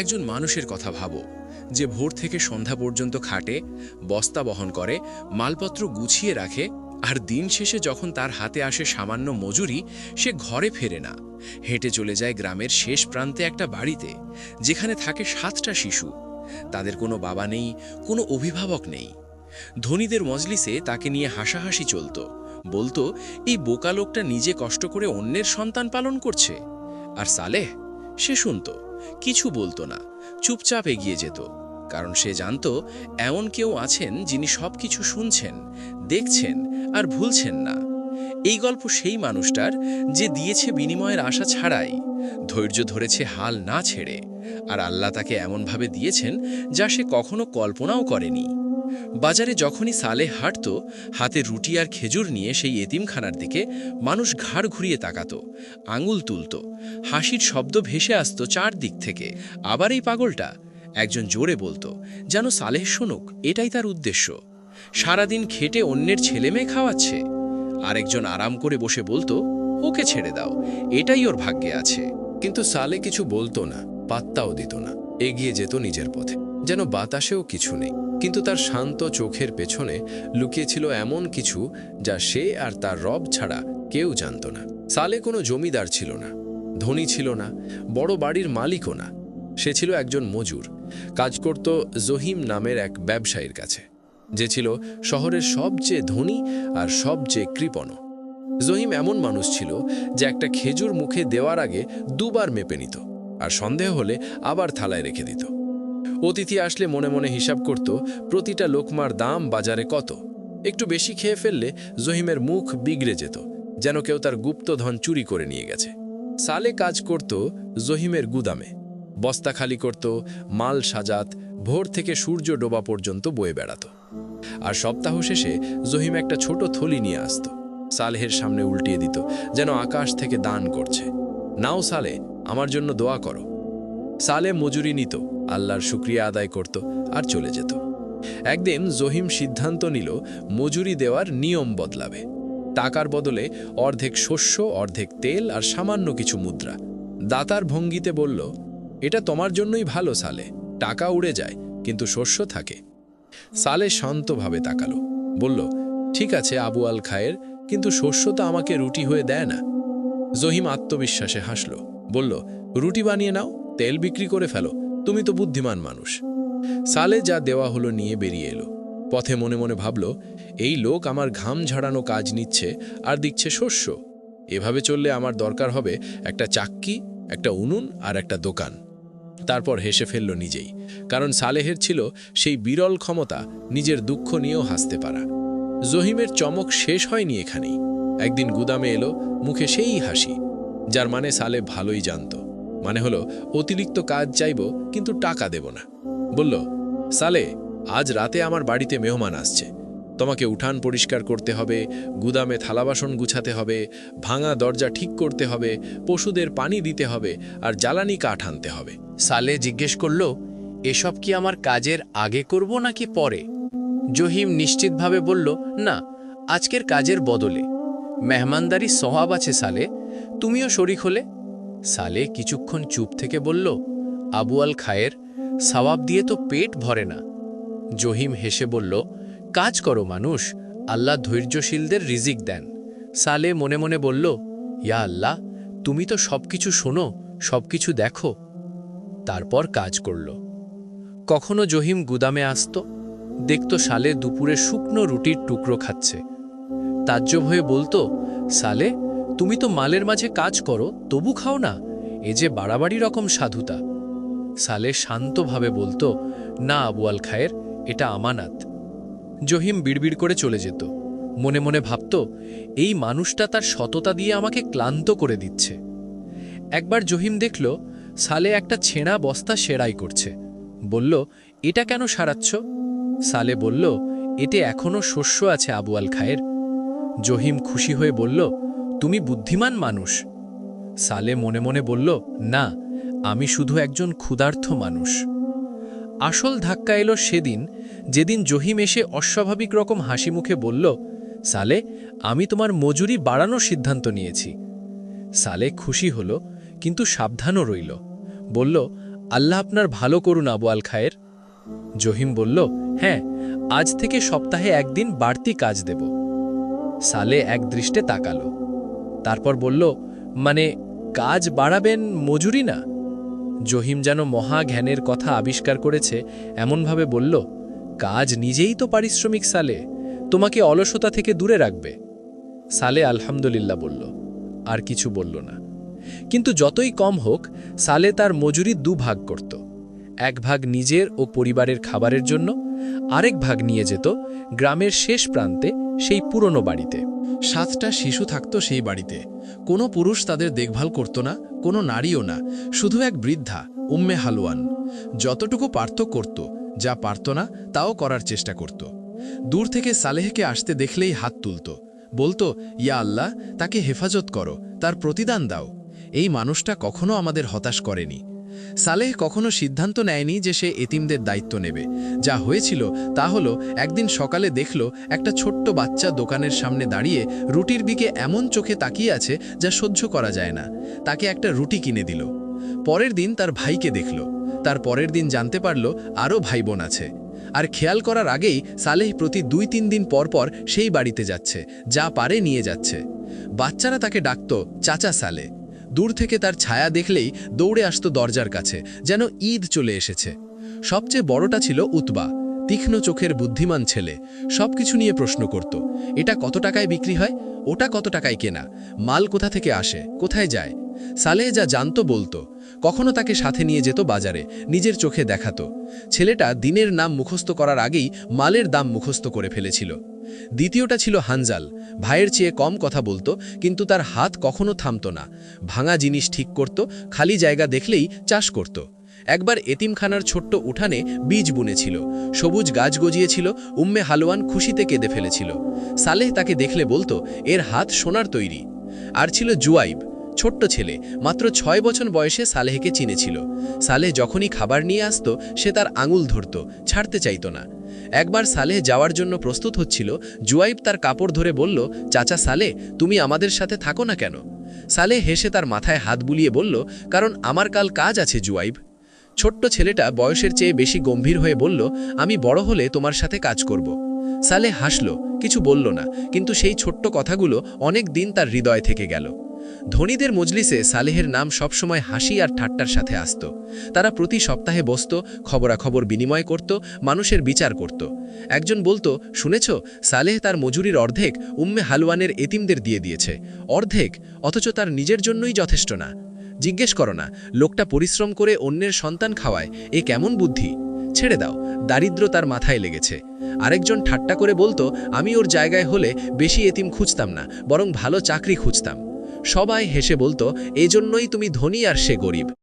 একজন মানুষের কথা ভাবো, যে ভোর থেকে সন্ধ্যা পর্যন্ত খাটে, বস্তা বহন করে, মালপত্র গুছিয়ে রাখে, আর দিন শেষে যখন তার হাতে আসে সামান্য মজুরি, সে ঘরে ফেরে না, হেঁটে চলে যায় গ্রামের শেষ প্রান্তে একটা বাড়িতে, যেখানে থাকে 7টা শিশু। তাদের কোনো বাবা নেই, কোনো অভিভাবক নেই। ধনীদের মজলিসে তাকে নিয়ে হাসাহাসি চলত, বলতো এই বোকা লোকটা নিজে কষ্ট করে অন্যের সন্তান পালন করছে। আর সালেহ, সে শুনত, কিছু বলতো না, চুপচাপ এগিয়ে যেত, কারণ সে জানত এমন কেউ আছেন যিনি সবকিছু শুনছেন, দেখছেন আর ভুলছেন না। এই গল্প সেই মানুষটার, যে দিয়েছে বিনিময়ের আশা ছাড়াই, ধৈর্য ধরেছে হাল না ছেড়ে, আর আল্লাহ তাকে এমনভাবে দিয়েছেন যা সে কখনো কল্পনাও করেনি। বাজারে যখনই সালেহ হাঁটত, হাতে রুটি আর খেজুর নিয়ে সেই এতিমখানার দিকে, মানুষ ঘাড় ঘুরিয়ে তাকাত, আঙুল তুলত, হাসির শব্দ ভেসে আসত চারদিক থেকে। আবার এই পাগলটা, একজন জোরে বলতো, যেন সালেহ শুনুক এটাই তার উদ্দেশ্য। সারাদিন খেটে অন্যের ছেলেমেয়ে খাওয়াচ্ছে। আরেকজন আরাম করে বসে বলতো, ওকে ছেড়ে দাও, এটাই ওর ভাগ্যে আছে। কিন্তু সালে কিছু বলতো না, পাত্তাও দিত না, এগিয়ে যেত নিজের পথে, যেন বাতাসেও কিছু নেই। কিন্তু তার শান্ত চোখের পেছনে লুকিয়েছিল এমন কিছু যা সে আর তার রব ছাড়া কেউ জানত না। সালে কোনো জমিদার ছিল না, ধনী ছিল না, বড় বাড়ির মালিকও না। সে ছিল একজন মজুর, কাজ করত জহিম নামের এক ব্যবসায়ীর কাছে, যে ছিল শহরের সবচেয়ে ধনী আর সবচেয়ে কৃপণ। জহিম এমন মানুষ ছিল যে একটা খেজুর মুখে দেওয়ার আগে দুবার মেপে নিত, আর সন্দেহ হলে আবার থালায় রেখে দিত। অতিথি আসলে মনে মনে হিসাব করত প্রতিটা লোকমার দাম বাজারে কত। একটু বেশি খেয়ে ফেললে জহিমের মুখ বিগড়ে যেত, যেন কেউ তার গুপ্তধন চুরি করে নিয়ে গেছে। সালে কাজ করত জহিমের গুদামে, বস্তা খালি করত, মাল সাজাত, ভোর থেকে সূর্য ডোবা পর্যন্ত বয়ে বেড়াত। আর সপ্তাহ শেষে জহিম একটা ছোট থলি নিয়ে আসত, সালেহের সামনে উল্টিয়ে দিত, যেন আকাশ থেকে দান করছে। নাও সালে, আমার জন্য দোয়া করো। সালে মজুরি নিত, আল্লাহর শুকরিয়া আদায় করত আর চলে যেত। একদিন জহিম সিদ্ধান্ত নিল মজুরি দেওয়ার নিয়ম বদলাবে। টাকার বদলে অর্ধেক শস্য, অর্ধেক তেল আর সামান্য কিছু মুদ্রা। দাতার ভঙ্গিতে বলল, এটা তোমার জন্যই ভালো সালে, টাকা উড়ে যায় কিন্তু শস্য থাকে। সালে শান্তভাবে তাকালো, বলল, ঠিক আছে আবু আল খায়ের, কিন্তু শস্য তো আমাকে রুটি হয়ে দেয় না। জহিম আত্মবিশ্বাসে হাসল, বলল, রুটি বানিয়ে নাও, তেল বিক্রি করে ফেলো, তুমি তো বুদ্ধিমান মানুষ। সালে যা দেওয়া হলো নিয়ে বেরিয়ে এলো। পথে মনে মনে ভাবল, এই লোক আমার ঘাম ঝাড়ানো কাজ নিচ্ছে আর দিচ্ছে শস্য। এভাবে চললে আমার দরকার হবে একটা চাক্কি, একটা উনুন আর একটা দোকান। তারপর হেসে ফেলল নিজেই, কারণ সালেহের ছিল সেই বিরল ক্ষমতা নিজের দুঃখ নিয়েও হাসতে পারা। জহিমের চমক শেষ হয়নি এখানেই। একদিন গুদামে এলো, মুখে সেই হাসি, যার মানে সালে ভালোই জানত। মানে হলো, অতিরিক্ত কাজ চাইব কিন্তু টাকা দেব না। বলল, সালে, আজ রাতে আমার বাড়িতে মেহমান আসছে, তোমাকে উঠান পরিষ্কার করতে হবে, গুদামে থালাবাসন গুছাতে হবে, ভাঙা দরজা ঠিক করতে হবে, পশুদের পানি দিতে হবে আর জ্বালানি কাঠ আনতে হবে। সালে জিজ্ঞেস করল, এসব কি আমার কাজের আগে করব নাকি পরে? জহিম নিশ্চিতভাবে বলল, না, আজকের কাজের বদলে। মেহমানদারি সওয়াব আছে সালে, তুমিও শরিক হলে। সালে কিছুক্ষণ চুপ থেকে বলল, আবু আল খায়ের, সওয়াব দিয়ে তো পেট ভরে না। জহিম হেসে বলল, কাজ করো মানুষ, আল্লাহ ধৈর্যশীলদের রিজিক দেন। সালে মনে মনে বলল, ইয়া আল্লাহ, তুমি তো সবকিছু শোনো, সবকিছু দেখো। তারপর কাজ করল। কখনো জহিম গুদামে আসত, দেখত সালে দুপুরে শুকনো রুটির টুকরো খাচ্ছে। তাজ্জব হয়ে বলতো, সালে, তুমি তো মালের মাঝে কাজ করো, তবু খাও না, এ যে বাড়াবাড়ি রকম সাধুতা। সালে শান্তভাবে বলতো, না আবু আল খায়ের, এটা আমানাত। জহিম বিড়বিড় করে চলে যেত, মনে মনে ভাবত, এই মানুষটা তার সততা দিয়ে আমাকে ক্লান্ত করে দিচ্ছে। একবার জহিম দেখল সালে একটা ছেঁড়া বস্তা সেরাই করছে। বলল, এটা কেন সারাচ্ছ? সালে বলল, এতে এখনো শস্য আছে আবু আল খায়ের। জহিম খুশি হয়ে বলল, তুমি বুদ্ধিমান মানুষ। সালে মনে মনে বলল, না, আমি শুধু একজন ক্ষুধার্ত মানুষ। আসল ধাক্কা এলো সেদিন, যেদিন জহিম এসে অস্বাভাবিক রকম হাসি মুখে বলল, সালে, আমি তোমার মজুরি বাড়ানোর সিদ্ধান্ত নিয়েছি। সালে খুশি হল, কিন্তু সাবধানও রইল। বলল, আল্লাহ আপনার ভালো করুন আবু আল খায়ের। জহিম বলল, হ্যাঁ, আজ থেকে সপ্তাহে একদিন বাড়তি কাজ দেব। সালে একদৃষ্টে তাকালো, তারপর বলল, মানে কাজ বাড়াবেন, মজুরি না? জহিম যেন মহা জ্ঞানের কথা আবিষ্কার করেছে এমনভাবে বলল, কাজ নিজেই তো পারিশ্রমিক সালে, তোমাকে অলসতা থেকে দূরে রাখবে। সালে আলহামদুলিল্লাহ বলল, আর কিছু বলল না। কিন্তু যতই কম হোক, সালে তার মজুরি দুভাগ করত। এক ভাগ নিজের ও পরিবারের খাবারের জন্য, আরেক ভাগ নিয়ে যেত গ্রামের শেষ প্রান্তে সেই পুরনো বাড়িতে। 7টা শিশু থাকত সেই বাড়িতে। কোনো পুরুষ তাদের দেখভাল করত না, কোনো নারীও না, শুধু এক বৃদ্ধা উম্মে হালওয়ান। যতটুকু পারত করত, যা পারত না তাও করার চেষ্টা করত। দূর থেকে সালেহকে আসতে দেখলেই হাত তুলত, বলতো, ইয়া আল্লাহ, তাকে হেফাজত করো, তার প্রতিদান দাও। এই মানুষটা কখনো আমাদের হতাশ করেনি। সালেহ কখনো সিদ্ধান্ত নেয়নি যে সে এতিমদের দায়িত্ব নেবে। যা হয়েছিল তা হলো, একদিন সকালে দেখল একটা ছোট্ট বাচ্চা দোকানের সামনে দাঁড়িয়ে রুটির দিকে এমন চোখে তাকিয়ে আছে যা সহ্য করা যায় না। তাকে একটা রুটি কিনে দিল। পরের দিন তার ভাইকে দেখল। তার পরের দিন জানতে পারল আরও ভাই বোন আছে। আর খেয়াল করার আগেই সালেহ প্রতি 2-3 দিন পর পর সেই বাড়িতে যাচ্ছে, যা পারে নিয়ে যাচ্ছে। বাচ্চারা তাকে ডাকত চাচা সালে। দূর থেকে তার ছায়া দেখলেই দৌড়ে আসতো দরজার কাছে, যেন ঈদ চলে এসেছে। সবচেয়ে বড়টা ছিল উতবা, তীক্ষ্ণ চোখের বুদ্ধিমান ছেলে। সবকিছু নিয়ে প্রশ্ন করত, এটা কত টাকায় বিক্রি হয়, ওটা কত টাকায় কেনা, মাল কোথা থেকে আসে, কোথায় যায়। সালেহ যা জানতো বলতো। কখনো তাকে সাথে নিয়ে যেত বাজারে, নিজের চোখে দেখাতো। ছেলেটা দিনের নাম মুখস্থ করার আগেই মালের দাম মুখস্থ করে ফেলেছিল। দ্বিতীয়টা ছিল হানজাল, ভাইয়ের চেয়ে কম কথা বলতো, কিন্তু তার হাত কখনো থামতো না। ভাঙা জিনিস ঠিক করত, খালি জায়গা দেখলেই চাষ করত। একবার এতিমখানার ছোট্ট উঠানে বীজ বুনেছিল, সবুজ গাছ গজিয়েছিল। উম্মে হালওয়ান খুশিতে কেঁদে ফেলেছিল। সালেহ তাকে দেখলে বলতো, এর হাত সোনার তৈরি। আর ছিল জুয়াইব, ছোট্ট ছেলে, মাত্র 6 বছর বয়সে সালেহকে চিনেছিল। সালেহ যখনই খাবার নিয়ে আসত, সে তার আঙুল ধরত, ছাড়তে চাইত না। একবার সালেহ যাওয়ার জন্য প্রস্তুত হচ্ছিল, জুয়াইব তার কাপড় ধরে বলল, চাচা সালে, তুমি আমাদের সাথে থাকো না কেন? সালেহ হেসে তার মাথায় হাত বুলিয়ে বলল, কারণ আমার কাল কাজ আছে জুয়াইব। ছোট্ট ছেলেটা বয়সের চেয়ে বেশি গম্ভীর হয়ে বলল, আমি বড় হলে তোমার সাথে কাজ করব। সালেহ হাসল, কিছু বলল না, কিন্তু সেই ছোট্ট কথাগুলো অনেক দিন তার হৃদয় থেকে গেল। ধনীদের মজলিসে সালেহের নাম সবসময় হাসি আর ঠাট্টার সাথে আসত। তারা প্রতি সপ্তাহে বসত, খবরাখবর বিনিময় করত, মানুষের বিচার করত। একজন বলতো, শুনেছ, সালেহ তার মজুরির অর্ধেক উম্মে হালওয়ানের এতিমদের দিয়ে দিয়েছে। অর্ধেক, অথচ তার নিজের জন্যই যথেষ্ট না। জিজ্ঞেস করো না, লোকটা পরিশ্রম করে অন্যের সন্তান খাওয়ায়, এ কেমন বুদ্ধি? ছেড়ে দাও, দারিদ্র তার মাথায় লেগেছে। আরেকজন ঠাট্টা করে বলতো, আমি ওর জায়গায় হলে বেশি এতিম খুঁজতাম না, বরং ভালো চাকরি খুঁজতাম। সবাই হেসে বলতো, এজন্যই তুমি ধনী আর সে গরিব।